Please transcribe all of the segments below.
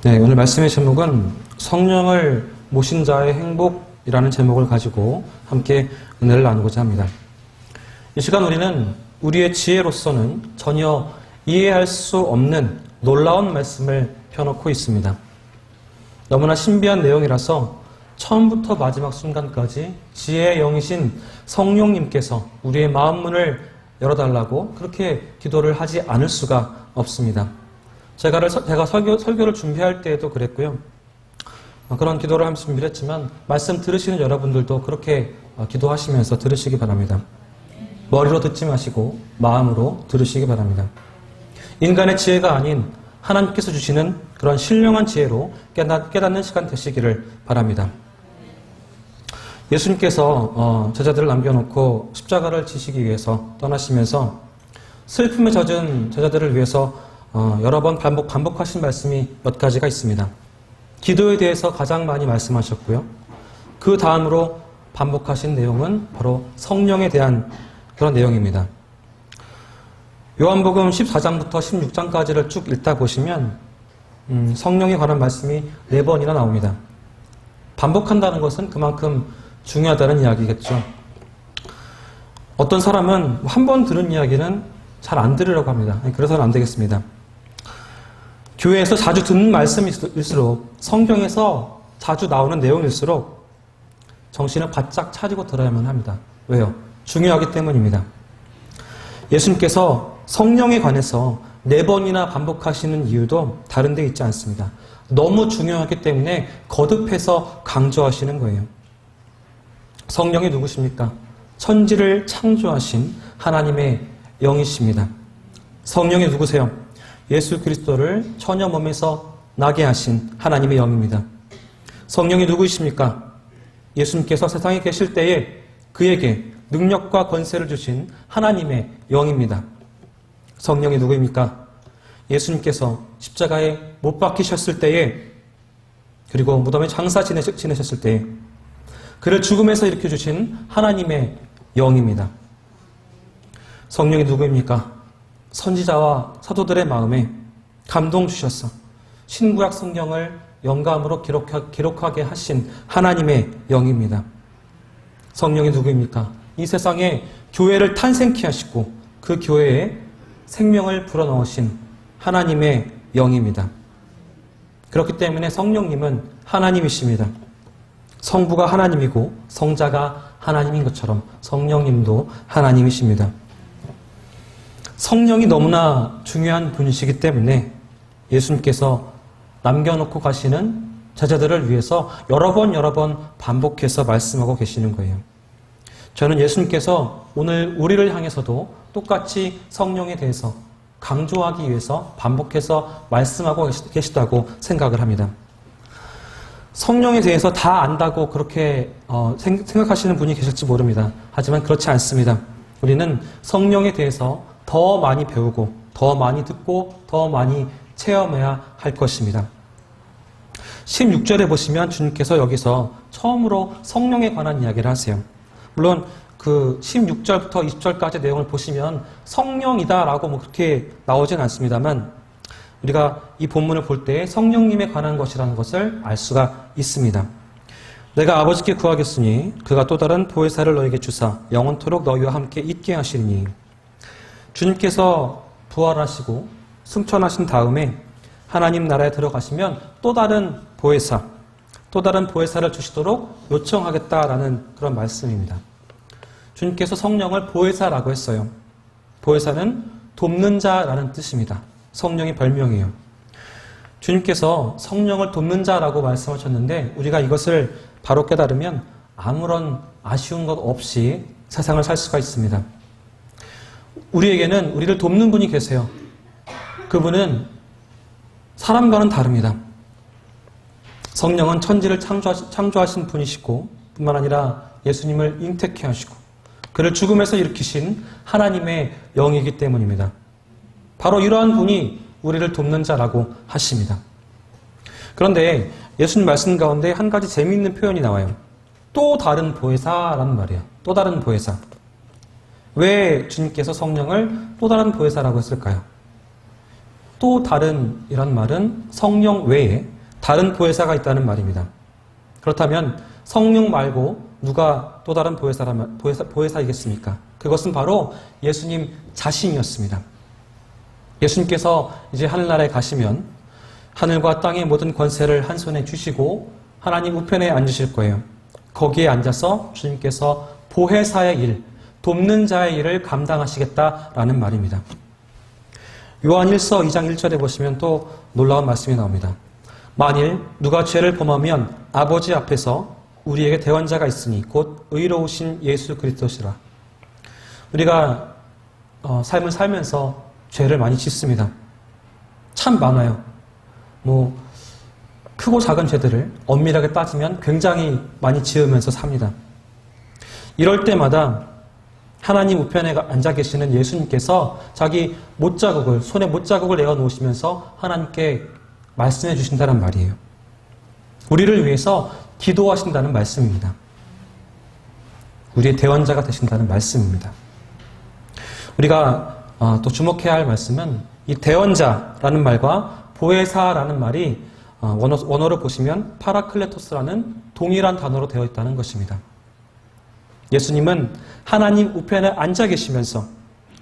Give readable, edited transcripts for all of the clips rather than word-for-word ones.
네, 오늘 말씀의 제목은 성령을 모신 자의 행복이라는 제목을 가지고 함께 은혜를 나누고자 합니다. 이 시간 우리는 우리의 지혜로서는 전혀 이해할 수 없는 놀라운 말씀을 펴놓고 있습니다. 너무나 신비한 내용이라서 처음부터 마지막 순간까지 지혜의 영이신 성령님께서 우리의 마음 문을 열어달라고 그렇게 기도를 하지 않을 수가 없습니다. 제가 설교를 준비할 때에도 그랬고요. 그런 기도를 하면서 준비를 했지만 말씀 들으시는 여러분들도 그렇게 기도하시면서 들으시기 바랍니다. 머리로 듣지 마시고 마음으로 들으시기 바랍니다. 인간의 지혜가 아닌 하나님께서 주시는 그런 신령한 지혜로 깨닫는 시간 되시기를 바랍니다. 예수님께서 제자들을 남겨놓고 십자가를 지시기 위해서 떠나시면서 슬픔에 젖은 제자들을 위해서 여러 번 반복하신 말씀이 몇 가지가 있습니다. 기도에 대해서 가장 많이 말씀하셨고요. 그 다음으로 반복하신 내용은 바로 성령에 대한 그런 내용입니다. 요한복음 14장부터 16장까지를 쭉 읽다 보시면 성령에 관한 말씀이 4번이나 나옵니다. 반복한다는 것은 그만큼 중요하다는 이야기겠죠. 어떤 사람은 한 번 들은 이야기는 잘 안 들으려고 합니다. 그래서는 안 되겠습니다. 교회에서 자주 듣는 말씀일수록, 성경에서 자주 나오는 내용일수록 정신을 바짝 차리고 들어야만 합니다. 왜요? 중요하기 때문입니다. 예수님께서 성령에 관해서 4번이나 반복하시는 이유도 다른 데 있지 않습니다. 너무 중요하기 때문에 거듭해서 강조하시는 거예요. 성령이 누구십니까? 천지를 창조하신 하나님의 영이십니다. 성령이 누구세요? 예수 그리스도를 처녀 몸에서 나게 하신 하나님의 영입니다. 성령이 누구이십니까? 예수님께서 세상에 계실 때에 그에게 능력과 권세를 주신 하나님의 영입니다. 성령이 누구입니까? 예수님께서 십자가에 못 박히셨을 때에, 그리고 무덤에 장사 지내셨을 때에 그를 죽음에서 일으켜주신 하나님의 영입니다. 성령이 누구입니까? 선지자와 사도들의 마음에 감동 주셔서 신구약 성경을 영감으로 기록하게 하신 하나님의 영입니다. 성령이 누구입니까? 이 세상에 교회를 탄생케 하시고 그 교회에 생명을 불어넣으신 하나님의 영입니다. 그렇기 때문에 성령님은 하나님이십니다. 성부가 하나님이고 성자가 하나님인 것처럼 성령님도 하나님이십니다. 성령이 너무나 중요한 분이시기 때문에 예수님께서 남겨놓고 가시는 제자들을 위해서 여러 번 반복해서 말씀하고 계시는 거예요. 저는 예수님께서 오늘 우리를 향해서도 똑같이 성령에 대해서 강조하기 위해서 반복해서 말씀하고 계시다고 생각을 합니다. 성령에 대해서 다 안다고 그렇게 생각하시는 분이 계실지 모릅니다. 하지만 그렇지 않습니다. 우리는 성령에 대해서 더 많이 배우고 더 많이 듣고 더 많이 체험해야 할 것입니다. 16절에 보시면 주님께서 여기서 처음으로 성령에 관한 이야기를 하세요. 물론 그 16절부터 20절까지 내용을 보시면 성령이다라고 그렇게 나오진 않습니다만 우리가 이 본문을 볼 때 성령님에 관한 것이라는 것을 알 수가 있습니다. 내가 아버지께 구하겠으니 그가 또 다른 보혜사를 너에게 주사 영원토록 너희와 함께 있게 하시리니. 주님께서 부활하시고 승천하신 다음에 하나님 나라에 들어가시면 또 다른 보혜사를 주시도록 요청하겠다라는 그런 말씀입니다. 주님께서 성령을 보혜사라고 했어요. 보혜사는 돕는 자라는 뜻입니다. 성령의 별명이에요. 주님께서 성령을 돕는 자라고 말씀하셨는데 우리가 이것을 바로 깨달으면 아무런 아쉬운 것 없이 세상을 살 수가 있습니다. 우리에게는 우리를 돕는 분이 계세요. 그분은 사람과는 다릅니다. 성령은 천지를 창조하신 분이시고 뿐만 아니라 예수님을 잉태케 하시고 그를 죽음에서 일으키신 하나님의 영이기 때문입니다. 바로 이러한 분이 우리를 돕는 자라고 하십니다. 그런데 예수님 말씀 가운데 한 가지 재미있는 표현이 나와요. 또 다른 보혜사라는 말이에요. 또 다른 보혜사. 왜 주님께서 성령을 또 다른 보혜사라고 했을까요? 또 다른 이란 말은 성령 외에 다른 보혜사가 있다는 말입니다. 그렇다면 성령 말고 누가 또 다른 보혜사이겠습니까? 그것은 바로 예수님 자신이었습니다. 예수님께서 이제 하늘나라에 가시면 하늘과 땅의 모든 권세를 한 손에 주시고 하나님 우편에 앉으실 거예요. 거기에 앉아서 주님께서 보혜사의 일, 돕는 자의 일을 감당하시겠다라는 말입니다. 요한 1서 2장 1절에 보시면 또 놀라운 말씀이 나옵니다. 만일 누가 죄를 범하면 아버지 앞에서 우리에게 대원자가 있으니 곧 의로우신 예수 그리스도시라. 우리가 삶을 살면서 죄를 많이 짓습니다. 참 많아요. 크고 작은 죄들을 엄밀하게 따지면 굉장히 많이 지으면서 삽니다. 이럴 때마다 하나님 우편에 앉아 계시는 예수님께서 자기 손에 못자국을 내어놓으시면서 하나님께 말씀해 주신다는 말이에요. 우리를 위해서 기도하신다는 말씀입니다. 우리의 대원자가 되신다는 말씀입니다. 우리가 또 주목해야 할 말씀은 이 대원자라는 말과 보혜사라는 말이 원어로 보시면 파라클레토스라는 동일한 단어로 되어 있다는 것입니다. 예수님은 하나님 우편에 앉아 계시면서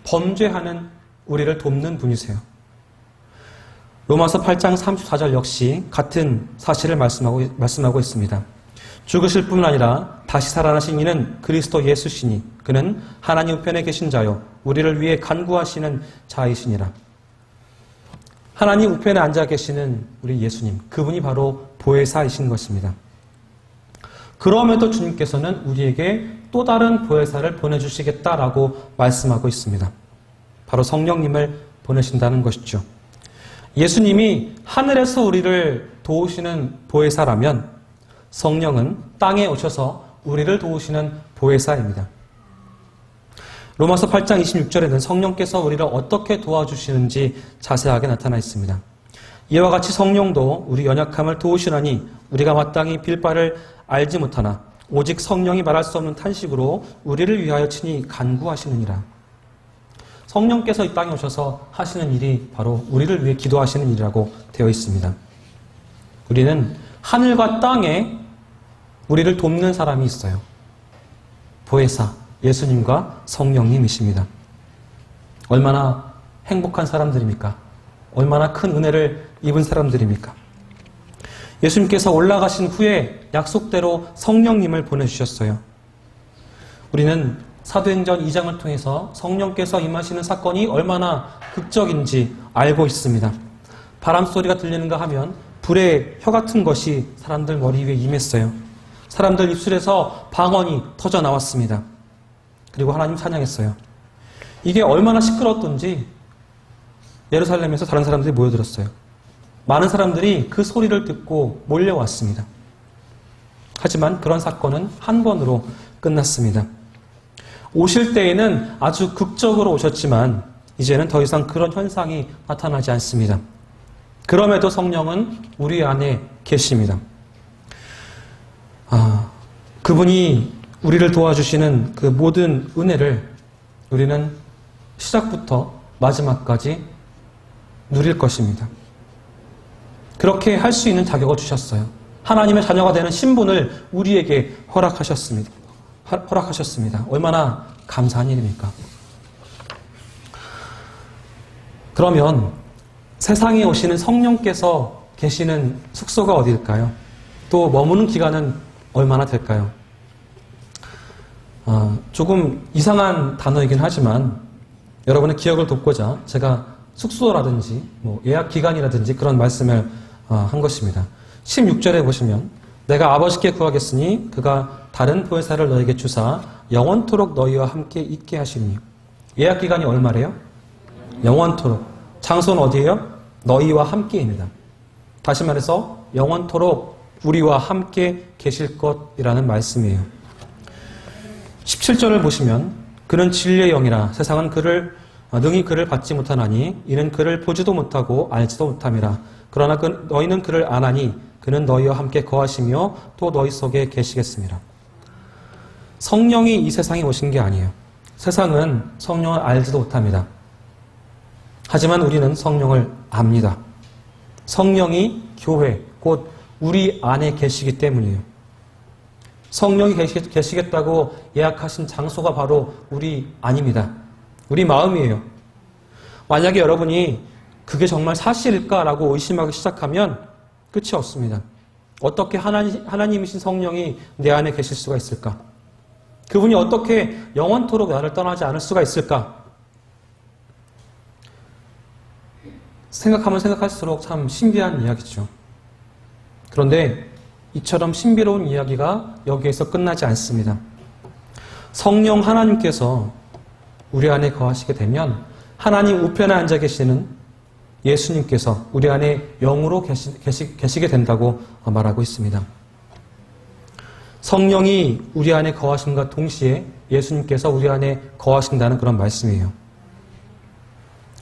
범죄하는 우리를 돕는 분이세요. 로마서 8장 34절 역시 같은 사실을 말씀하고 있습니다. 죽으실 뿐 아니라 다시 살아나신 이는 그리스도 예수시니 그는 하나님 우편에 계신 자요 우리를 위해 간구하시는 자이시니라. 하나님 우편에 앉아 계시는 우리 예수님, 그분이 바로 보혜사이신 것입니다. 그럼에도 주님께서는 우리에게 또 다른 보혜사를 보내주시겠다라고 말씀하고 있습니다. 바로 성령님을 보내신다는 것이죠. 예수님이 하늘에서 우리를 도우시는 보혜사라면 성령은 땅에 오셔서 우리를 도우시는 보혜사입니다. 로마서 8장 26절에는 성령께서 우리를 어떻게 도와주시는지 자세하게 나타나 있습니다. 이와 같이 성령도 우리 연약함을 도우시나니 우리가 마땅히 빌 바를 알지 못하나 오직 성령이 말할 수 없는 탄식으로 우리를 위하여 친히 간구하시느니라. 성령께서 이 땅에 오셔서 하시는 일이 바로 우리를 위해 기도하시는 일이라고 되어 있습니다. 우리는 하늘과 땅에 우리를 돕는 사람이 있어요. 보혜사, 예수님과 성령님이십니다. 얼마나 행복한 사람들입니까? 얼마나 큰 은혜를 입은 사람들입니까? 예수님께서 올라가신 후에 약속대로 성령님을 보내주셨어요. 우리는 사도행전 2장을 통해서 성령께서 임하시는 사건이 얼마나 극적인지 알고 있습니다. 바람소리가 들리는가 하면 불의 혀 같은 것이 사람들 머리 위에 임했어요. 사람들 입술에서 방언이 터져 나왔습니다. 그리고 하나님 찬양했어요. 이게 얼마나 시끄러웠던지 예루살렘에서 다른 사람들이 모여들었어요. 많은 사람들이 그 소리를 듣고 몰려왔습니다. 하지만 그런 사건은 한 번으로 끝났습니다. 오실 때에는 아주 극적으로 오셨지만 이제는 더 이상 그런 현상이 나타나지 않습니다. 그럼에도 성령은 우리 안에 계십니다. 그분이 우리를 도와주시는 그 모든 은혜를 우리는 시작부터 마지막까지 누릴 것입니다. 그렇게 할 수 있는 자격을 주셨어요. 하나님의 자녀가 되는 신분을 우리에게 허락하셨습니다. 얼마나 감사한 일입니까? 그러면 세상에 오시는 성령께서 계시는 숙소가 어디일까요? 또 머무는 기간은 얼마나 될까요? 조금 이상한 단어이긴 하지만 여러분의 기억을 돕고자 제가 숙소라든지 예약 기간이라든지 그런 말씀을 한 것입니다. 16절에 보시면 내가 아버지께 구하겠으니 그가 다른 보혜사를 너에게 주사 영원토록 너희와 함께 있게 하시니. 예약 기간이 얼마래요? 영원토록. 장소는 어디예요? 너희와 함께입니다. 다시 말해서 영원토록 우리와 함께 계실 것이라는 말씀이에요. 17절을 보시면 그는 진리의 영이라 세상은 능히 그를 받지 못하나니 이는 그를 보지도 못하고 알지도 못함이라. 그러나 너희는 그를 아나니 그는 너희와 함께 거하시며 또 너희 속에 계시겠습니다. 성령이 이 세상에 오신 게 아니에요. 세상은 성령을 알지도 못합니다. 하지만 우리는 성령을 압니다. 성령이 교회, 곧 우리 안에 계시기 때문이에요. 성령이 계시겠다고 예약하신 장소가 바로 우리 안입니다. 우리 마음이에요. 만약에 여러분이 그게 정말 사실일까라고 의심하기 시작하면 끝이 없습니다. 어떻게 하나님이신 성령이 내 안에 계실 수가 있을까? 그분이 어떻게 영원토록 나를 떠나지 않을 수가 있을까? 생각하면 생각할수록 참 신비한 이야기죠. 그런데 이처럼 신비로운 이야기가 여기에서 끝나지 않습니다. 성령 하나님께서 우리 안에 거하시게 되면 하나님 우편에 앉아 계시는 예수님께서 우리 안에 영으로 계시게 된다고 말하고 있습니다. 성령이 우리 안에 거하심과 동시에 예수님께서 우리 안에 거하신다는 그런 말씀이에요.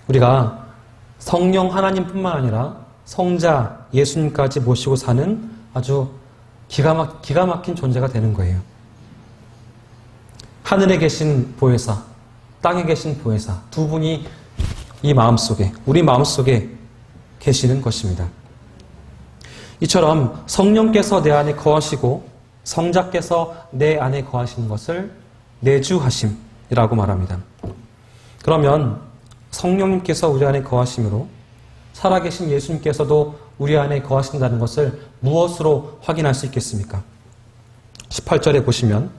우리가 성령 하나님뿐만 아니라 성자 예수님까지 모시고 사는 아주 기가 막힌 존재가 되는 거예요. 하늘에 계신 보혜사, 땅에 계신 보혜사 두 분이 이 마음속에, 우리 마음속에 계시는 것입니다. 이처럼 성령께서 내 안에 거하시고 성자께서 내 안에 거하시는 것을 내주하심이라고 말합니다. 그러면 성령님께서 우리 안에 거하심으로 살아계신 예수님께서도 우리 안에 거하신다는 것을 무엇으로 확인할 수 있겠습니까? 18절에 보시면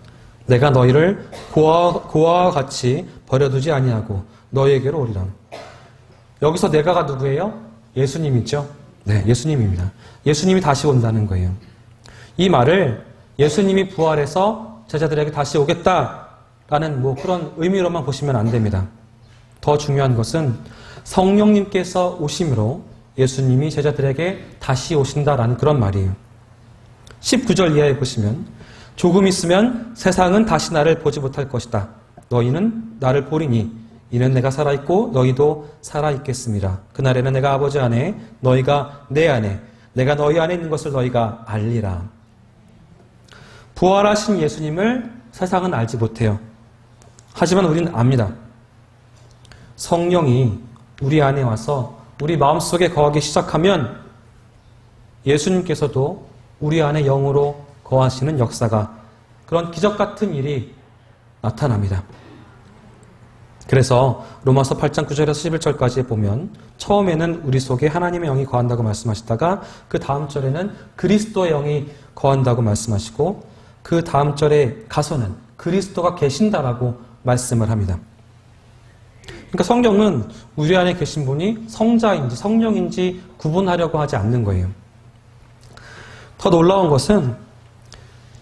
내가 너희를 고아와 같이 버려두지 아니하고 너희에게로 오리라. 여기서 내가가 누구예요? 예수님이죠. 네, 예수님입니다. 예수님이 다시 온다는 거예요. 이 말을 예수님이 부활해서 제자들에게 다시 오겠다라는 그런 의미로만 보시면 안 됩니다. 더 중요한 것은 성령님께서 오심으로 예수님이 제자들에게 다시 오신다라는 그런 말이에요. 19절 이하에 보시면 조금 있으면 세상은 다시 나를 보지 못할 것이다. 너희는 나를 보리니 이는 내가 살아있고 너희도 살아있겠습니다. 그날에는 내가 아버지 안에 너희가 내 안에 내가 너희 안에 있는 것을 너희가 알리라. 부활하신 예수님을 세상은 알지 못해요. 하지만 우리는 압니다. 성령이 우리 안에 와서 우리 마음속에 거하기 시작하면 예수님께서도 우리 안에 영으로 거하시는 역사가, 그런 기적 같은 일이 나타납니다. 그래서 로마서 8장 9절에서 11절까지 보면 처음에는 우리 속에 하나님의 영이 거한다고 말씀하시다가 그 다음 절에는 그리스도의 영이 거한다고 말씀하시고 그 다음 절에 가서는 그리스도가 계신다라고 말씀을 합니다. 그러니까 성경은 우리 안에 계신 분이 성자인지 성령인지 구분하려고 하지 않는 거예요. 더 놀라운 것은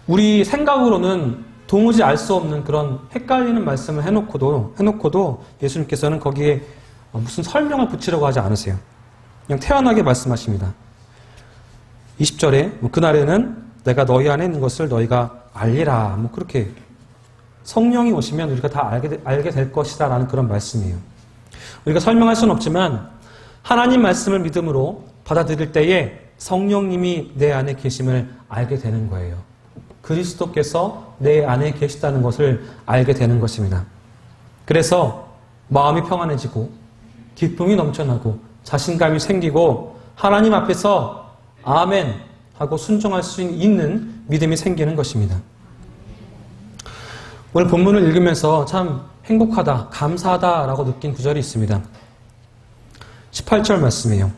우리 생각으로는 도무지 알 수 없는 그런 헷갈리는 말씀을 해놓고도 예수님께서는 거기에 무슨 설명을 붙이려고 하지 않으세요. 그냥 태연하게 말씀하십니다. 20절에 그날에는 내가 너희 안에 있는 것을 너희가 알리라. 그렇게 성령이 오시면 우리가 다 알게 될 것이다 라는 그런 말씀이에요. 우리가 설명할 수는 없지만 하나님 말씀을 믿음으로 받아들일 때에 성령님이 내 안에 계심을 알게 되는 거예요. 그리스도께서 내 안에 계시다는 것을 알게 되는 것입니다. 그래서 마음이 평안해지고 기쁨이 넘쳐나고 자신감이 생기고 하나님 앞에서 아멘 하고 순종할 수 있는 믿음이 생기는 것입니다. 오늘 본문을 읽으면서 참 행복하다, 감사하다라고 느낀 구절이 있습니다. 18절 말씀이에요.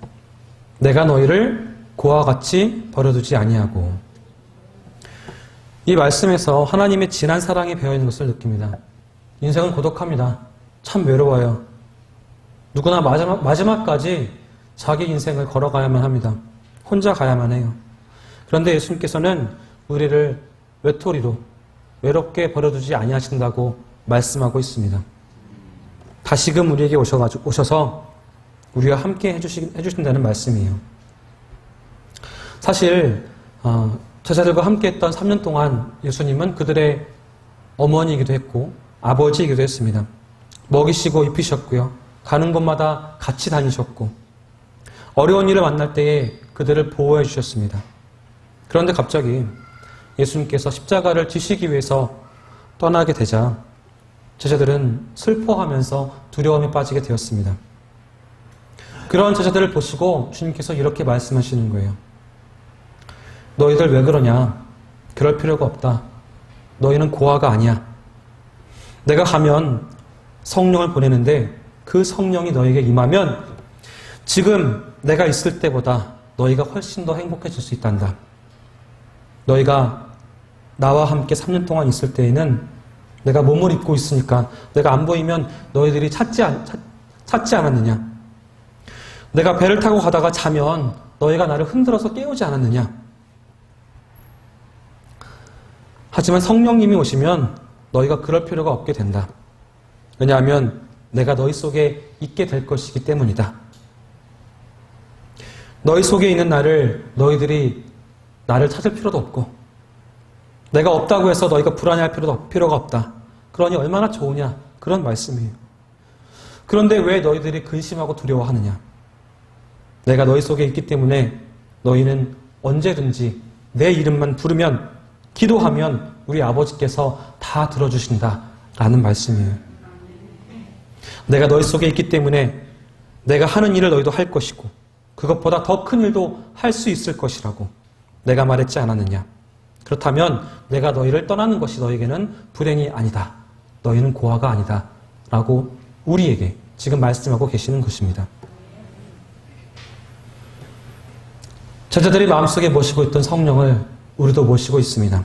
내가 너희를 고아와 같이 버려두지 아니하고. 이 말씀에서 하나님의 진한 사랑이 배어있는 것을 느낍니다. 인생은 고독합니다. 참 외로워요. 누구나 마지막까지 자기 인생을 걸어가야만 합니다. 혼자 가야만 해요. 그런데 예수님께서는 우리를 외톨이로 외롭게 버려두지 아니하신다고 말씀하고 있습니다. 다시금 우리에게 오셔서 우리와 함께 해주신다는 말씀이에요. 사실 제자들과 함께 했던 3년 동안 예수님은 그들의 어머니이기도 했고 아버지이기도 했습니다. 먹이시고 입히셨고요. 가는 곳마다 같이 다니셨고 어려운 일을 만날 때에 그들을 보호해 주셨습니다. 그런데 갑자기 예수님께서 십자가를 지시기 위해서 떠나게 되자 제자들은 슬퍼하면서 두려움에 빠지게 되었습니다. 그런 제자들을 보시고 주님께서 이렇게 말씀하시는 거예요. 너희들 왜 그러냐? 그럴 필요가 없다. 너희는 고아가 아니야. 내가 가면 성령을 보내는데 그 성령이 너에게 임하면 지금 내가 있을 때보다 너희가 훨씬 더 행복해질 수 있단다. 너희가 나와 함께 3년 동안 있을 때에는 내가 몸을 입고 있으니까 내가 안 보이면 너희들이 찾지 않았느냐? 내가 배를 타고 가다가 자면 너희가 나를 흔들어서 깨우지 않았느냐? 하지만 성령님이 오시면 너희가 그럴 필요가 없게 된다. 왜냐하면 내가 너희 속에 있게 될 것이기 때문이다. 너희 속에 있는 너희들이 나를 찾을 필요도 없고 내가 없다고 해서 너희가 불안해할 필요가 없다. 그러니 얼마나 좋으냐? 그런 말씀이에요. 그런데 왜 너희들이 근심하고 두려워하느냐? 내가 너희 속에 있기 때문에 너희는 언제든지 내 이름만 부르면 기도하면 우리 아버지께서 다 들어주신다 라는 말씀이에요. 내가 너희 속에 있기 때문에 내가 하는 일을 너희도 할 것이고 그것보다 더 큰 일도 할 수 있을 것이라고 내가 말했지 않았느냐. 그렇다면 내가 너희를 떠나는 것이 너희에게는 불행이 아니다. 너희는 고아가 아니다. 라고 우리에게 지금 말씀하고 계시는 것입니다. 제자들이 마음속에 모시고 있던 성령을 우리도 모시고 있습니다.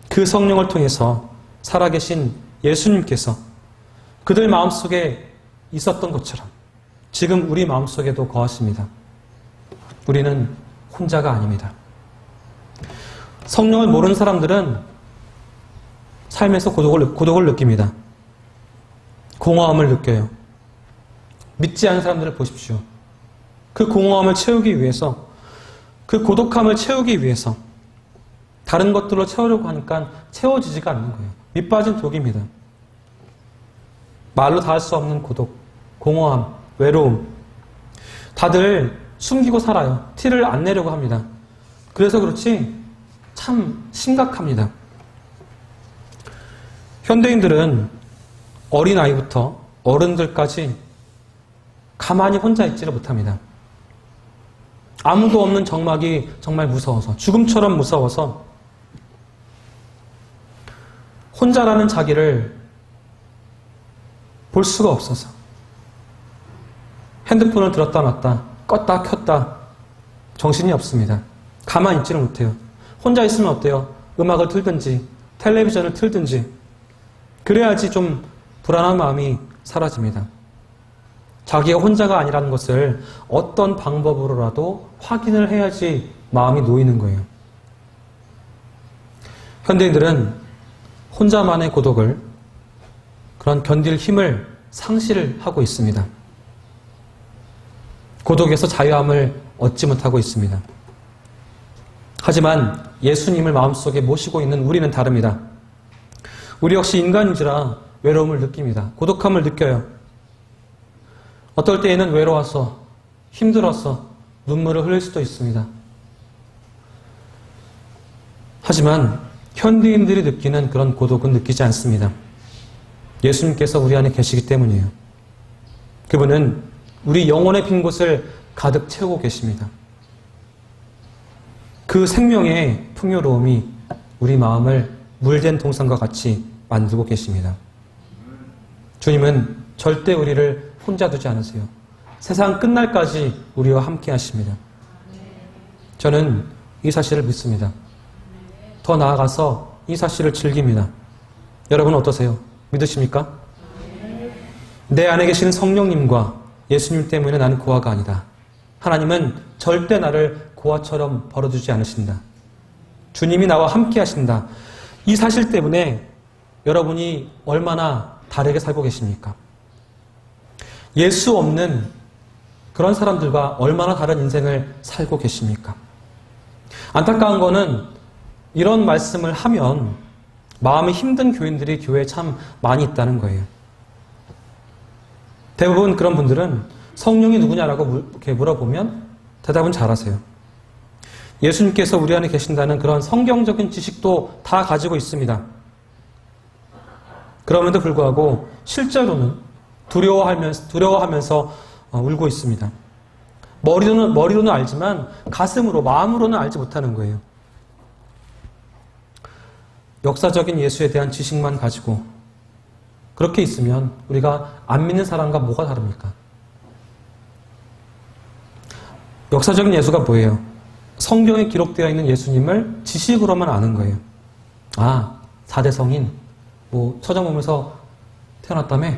그 성령을 통해서 살아계신 예수님께서 그들 마음속에 있었던 것처럼 지금 우리 마음속에도 거하십니다. 우리는 혼자가 아닙니다. 성령을 모르는 사람들은 삶에서 고독을 느낍니다. 공허함을 느껴요. 믿지 않는 사람들을 보십시오. 그 공허함을 채우기 위해서, 그 고독함을 채우기 위해서 다른 것들로 채우려고 하니까 채워지지가 않는 거예요. 밑빠진 독입니다. 말로 다 할 수 없는 고독, 공허함, 외로움. 다들 숨기고 살아요. 티를 안 내려고 합니다. 그래서 그렇지 참 심각합니다. 현대인들은 어린아이부터 어른들까지 가만히 혼자 있지를 못합니다. 아무도 없는 정막이 정말 무서워서, 죽음처럼 무서워서 혼자라는 자기를 볼 수가 없어서 핸드폰을 들었다 놨다, 껐다 켰다 정신이 없습니다. 가만히 있지를 못해요. 혼자 있으면 어때요? 음악을 틀든지 텔레비전을 틀든지 그래야지 좀 불안한 마음이 사라집니다. 자기가 혼자가 아니라는 것을 어떤 방법으로라도 확인을 해야지 마음이 놓이는 거예요. 현대인들은 혼자만의 고독을, 그런 견딜 힘을 상실하고 있습니다. 고독에서 자유함을 얻지 못하고 있습니다. 하지만 예수님을 마음속에 모시고 있는 우리는 다릅니다. 우리 역시 인간인지라 외로움을 느낍니다. 고독함을 느껴요. 어떨 때에는 외로워서, 힘들어서 눈물을 흘릴 수도 있습니다. 하지만 현대인들이 느끼는 그런 고독은 느끼지 않습니다. 예수님께서 우리 안에 계시기 때문이에요. 그분은 우리 영혼의 빈 곳을 가득 채우고 계십니다. 그 생명의 풍요로움이 우리 마음을 물된 동산과 같이 만들고 계십니다. 주님은 절대 우리를 혼자 두지 않으세요. 세상 끝날까지 우리와 함께 하십니다. 저는 이 사실을 믿습니다. 더 나아가서 이 사실을 즐깁니다. 여러분 어떠세요? 믿으십니까? 내 안에 계시는 성령님과 예수님 때문에 나는 고아가 아니다. 하나님은 절대 나를 고아처럼 버려두지 않으신다. 주님이 나와 함께 하신다. 이 사실 때문에 여러분이 얼마나 다르게 살고 계십니까? 예수 없는 그런 사람들과 얼마나 다른 인생을 살고 계십니까? 안타까운 거는 이런 말씀을 하면 마음이 힘든 교인들이 교회에 참 많이 있다는 거예요. 대부분 그런 분들은 성령이 누구냐라고 이렇게 물어보면 대답은 잘하세요. 예수님께서 우리 안에 계신다는 그런 성경적인 지식도 다 가지고 있습니다. 그럼에도 불구하고 실제로는 두려워하면서 울고 있습니다. 머리로는 알지만 가슴으로, 마음으로는 알지 못하는 거예요. 역사적인 예수에 대한 지식만 가지고 그렇게 있으면 우리가 안 믿는 사람과 뭐가 다릅니까? 역사적인 예수가 뭐예요? 성경에 기록되어 있는 예수님을 지식으로만 아는 거예요. 아, 4대 성인, 서정범에서 태어났다며?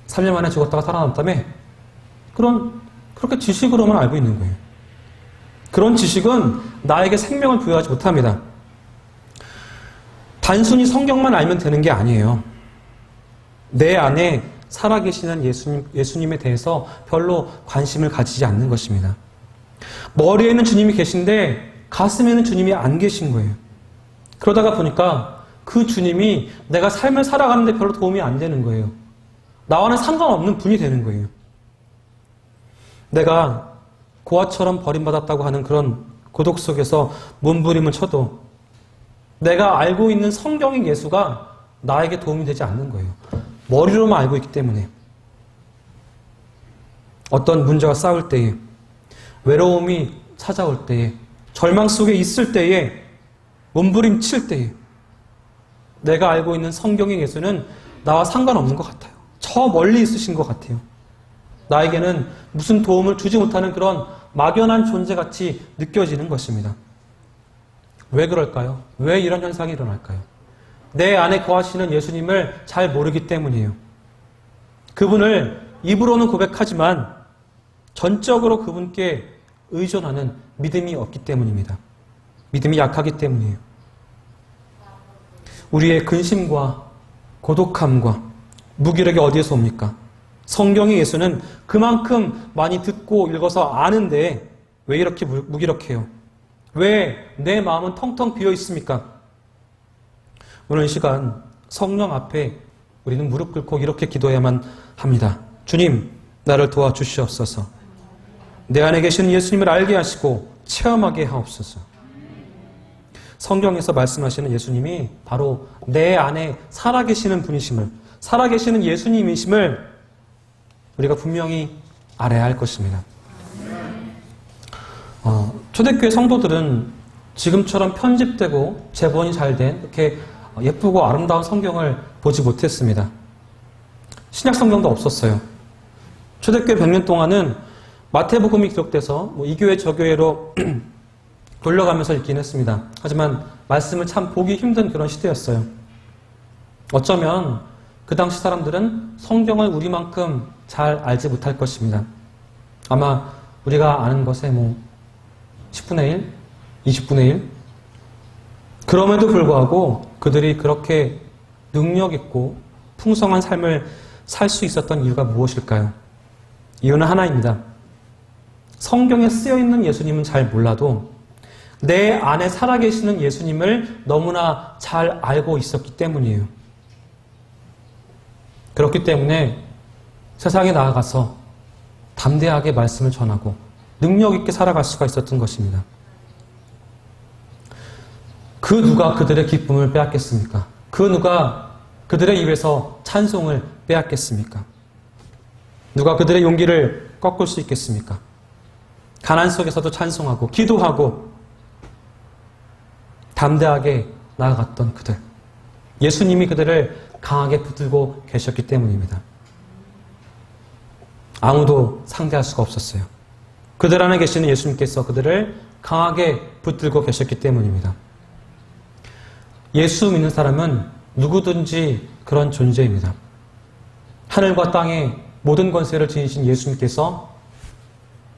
3년 만에 죽었다가 살아났다며? 그렇게 지식으로만 알고 있는 거예요. 그런 지식은 나에게 생명을 부여하지 못합니다. 단순히 성경만 알면 되는 게 아니에요. 내 안에 살아계시는 예수님에 대해서 별로 관심을 가지지 않는 것입니다. 머리에는 주님이 계신데 가슴에는 주님이 안 계신 거예요. 그러다가 보니까 그 주님이 내가 삶을 살아가는데 별로 도움이 안 되는 거예요. 나와는 상관없는 분이 되는 거예요. 내가 고아처럼 버림받았다고 하는 그런 고독 속에서 몸부림을 쳐도 내가 알고 있는 성경의 예수가 나에게 도움이 되지 않는 거예요. 머리로만 알고 있기 때문에. 어떤 문제와 싸울 때에, 외로움이 찾아올 때에, 절망 속에 있을 때에, 몸부림칠 때에 내가 알고 있는 성경의 예수는 나와 상관없는 것 같아요. 저 멀리 있으신 것 같아요. 나에게는 무슨 도움을 주지 못하는 그런 막연한 존재같이 느껴지는 것입니다. 왜 그럴까요? 왜 이런 현상이 일어날까요? 내 안에 거하시는 예수님을 잘 모르기 때문이에요. 그분을 입으로는 고백하지만 전적으로 그분께 의존하는 믿음이 없기 때문입니다. 믿음이 약하기 때문이에요. 우리의 근심과 고독함과 무기력이 어디에서 옵니까? 성경의 예수는 그만큼 많이 듣고 읽어서 아는데 왜 이렇게 무기력해요? 왜 내 마음은 텅텅 비어 있습니까? 오늘 이 시간 성령 앞에 우리는 무릎 꿇고 이렇게 기도해야만 합니다. 주님, 나를 도와주시옵소서. 내 안에 계시는 예수님을 알게 하시고 체험하게 하옵소서. 성경에서 말씀하시는 예수님이 바로 내 안에 살아계시는 분이심을, 살아계시는 예수님이심을 우리가 분명히 알아야 할 것입니다. 초대교회 성도들은 지금처럼 편집되고 제본이 잘 된 이렇게 예쁘고 아름다운 성경을 보지 못했습니다. 신약 성경도 없었어요. 초대교회 100년 동안은 마태복음이 기록돼서 이 교회 저 교회로 돌려가면서 읽긴 했습니다. 하지만 말씀을 참 보기 힘든 그런 시대였어요. 어쩌면 그 당시 사람들은 성경을 우리만큼 잘 알지 못할 것입니다. 아마 우리가 아는 것의 10분의 1, 20분의 1. 그럼에도 불구하고 그들이 그렇게 능력 있고 풍성한 삶을 살 수 있었던 이유가 무엇일까요? 이유는 하나입니다. 성경에 쓰여 있는 예수님은 잘 몰라도 내 안에 살아계시는 예수님을 너무나 잘 알고 있었기 때문이에요. 그렇기 때문에 세상에 나아가서 담대하게 말씀을 전하고 능력 있게 살아갈 수가 있었던 것입니다. 그 누가 그들의 기쁨을 빼앗겠습니까? 그 누가 그들의 입에서 찬송을 빼앗겠습니까? 누가 그들의 용기를 꺾을 수 있겠습니까? 가난 속에서도 찬송하고 기도하고 담대하게 나아갔던 그들. 예수님이 그들을 강하게 붙들고 계셨기 때문입니다. 아무도 상대할 수가 없었어요. 그들 안에 계시는 예수님께서 그들을 강하게 붙들고 계셨기 때문입니다. 예수 믿는 사람은 누구든지 그런 존재입니다. 하늘과 땅의 모든 권세를 지니신 예수님께서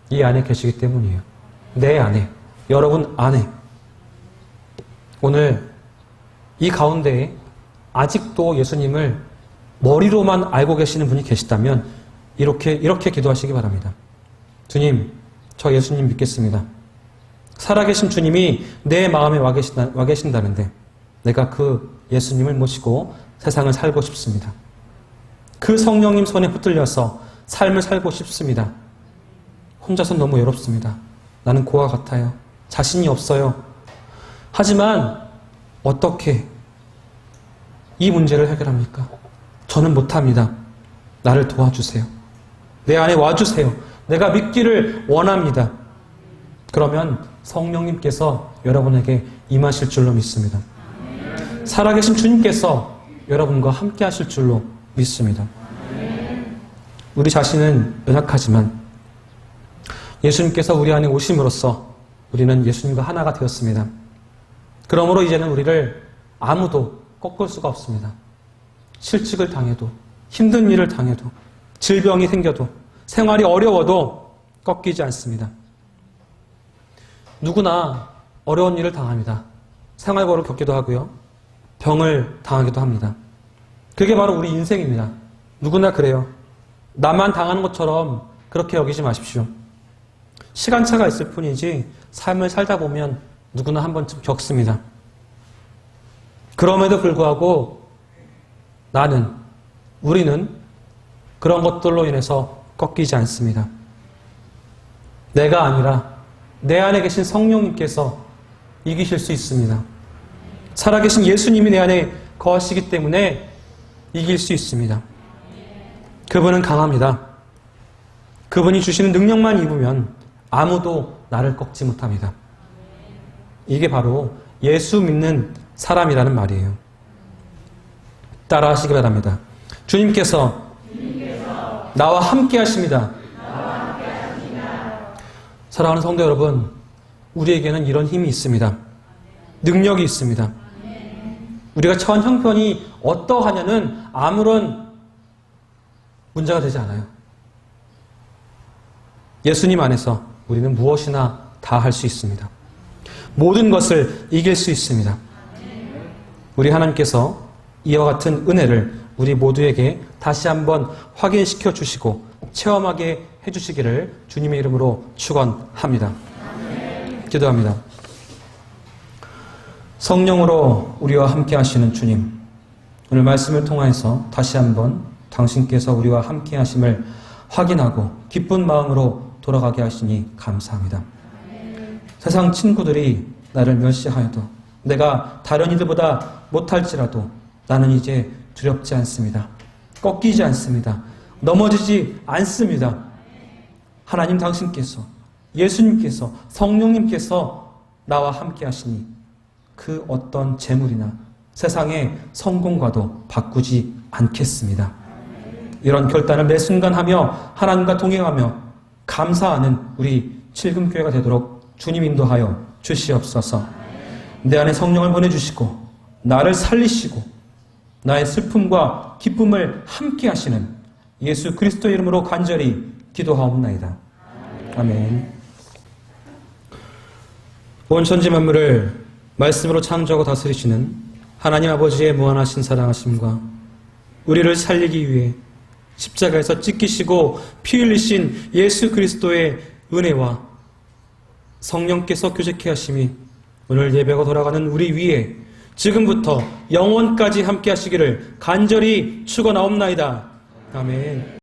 이 안에 계시기 때문이에요. 내 안에, 여러분 안에. 오늘 이 가운데에 아직도 예수님을 머리로만 알고 계시는 분이 계시다면 이렇게 기도하시기 바랍니다. 주님, 저 예수님 믿겠습니다. 살아계신 주님이 내 마음에 와 계신다는데 내가 그 예수님을 모시고 세상을 살고 싶습니다. 그 성령님 손에 붙들려서 삶을 살고 싶습니다. 혼자서 너무 외롭습니다. 나는 고아 같아요. 자신이 없어요. 하지만 어떻게 이 문제를 해결합니까? 저는 못합니다. 나를 도와주세요. 내 안에 와주세요. 내가 믿기를 원합니다. 그러면 성령님께서 여러분에게 임하실 줄로 믿습니다. 살아계신 주님께서 여러분과 함께 하실 줄로 믿습니다. 우리 자신은 연약하지만 예수님께서 우리 안에 오심으로써 우리는 예수님과 하나가 되었습니다. 그러므로 이제는 우리를 아무도 꺾을 수가 없습니다. 실직을 당해도, 힘든 일을 당해도, 질병이 생겨도, 생활이 어려워도 꺾이지 않습니다. 누구나 어려운 일을 당합니다. 생활고를 겪기도 하고요. 병을 당하기도 합니다. 그게 바로 우리 인생입니다. 누구나 그래요. 나만 당하는 것처럼 그렇게 여기지 마십시오. 시간차가 있을 뿐이지 삶을 살다 보면 누구나 한 번쯤 겪습니다. 그럼에도 불구하고 우리는 그런 것들로 인해서 꺾이지 않습니다. 내가 아니라 내 안에 계신 성령님께서 이기실 수 있습니다. 살아계신 예수님이 내 안에 거하시기 때문에 이길 수 있습니다. 그분은 강합니다. 그분이 주시는 능력만 입으면 아무도 나를 꺾지 못합니다. 이게 바로 예수 믿는 사람이라는 말이에요. 따라하시기 바랍니다. 주님께서 나와 함께 하십니다. 사랑하는 성도 여러분, 우리에게는 이런 힘이 있습니다. 능력이 있습니다. 우리가 처한 형편이 어떠하냐는 아무런 문제가 되지 않아요. 예수님 안에서 우리는 무엇이나 다 할 수 있습니다. 모든 것을 이길 수 있습니다. 우리 하나님께서 이와 같은 은혜를 우리 모두에게 다시 한번 확인시켜 주시고 체험하게 해주시기를 주님의 이름으로 축원합니다. 기도합니다. 성령으로 우리와 함께 하시는 주님, 오늘 말씀을 통해서 다시 한번 당신께서 우리와 함께 하심을 확인하고 기쁜 마음으로 돌아가게 하시니 감사합니다. 세상 친구들이 나를 멸시하여도 내가 다른 이들보다 못할지라도 나는 이제 두렵지 않습니다. 꺾이지 않습니다. 넘어지지 않습니다. 하나님 당신께서, 예수님께서, 성령님께서 나와 함께 하시니 그 어떤 재물이나 세상의 성공과도 바꾸지 않겠습니다. 이런 결단을 매 순간 하며 하나님과 동행하며 감사하는 우리 칠금교회가 되도록 주님 인도하여 주시옵소서. 내 안에 성령을 보내주시고 나를 살리시고 나의 슬픔과 기쁨을 함께 하시는 예수 그리스도의 이름으로 간절히 기도하옵나이다. 아멘. 온 천지 만물을 말씀으로 창조하고 다스리시는 하나님 아버지의 무한하신 사랑하심과 우리를 살리기 위해 십자가에서 찢기시고 피 흘리신 예수 그리스도의 은혜와 성령께서 교제케 하심이 오늘 예배가 돌아가는 우리 위에 지금부터 영원까지 함께 하시기를 간절히 축원하옵나이다. 아멘.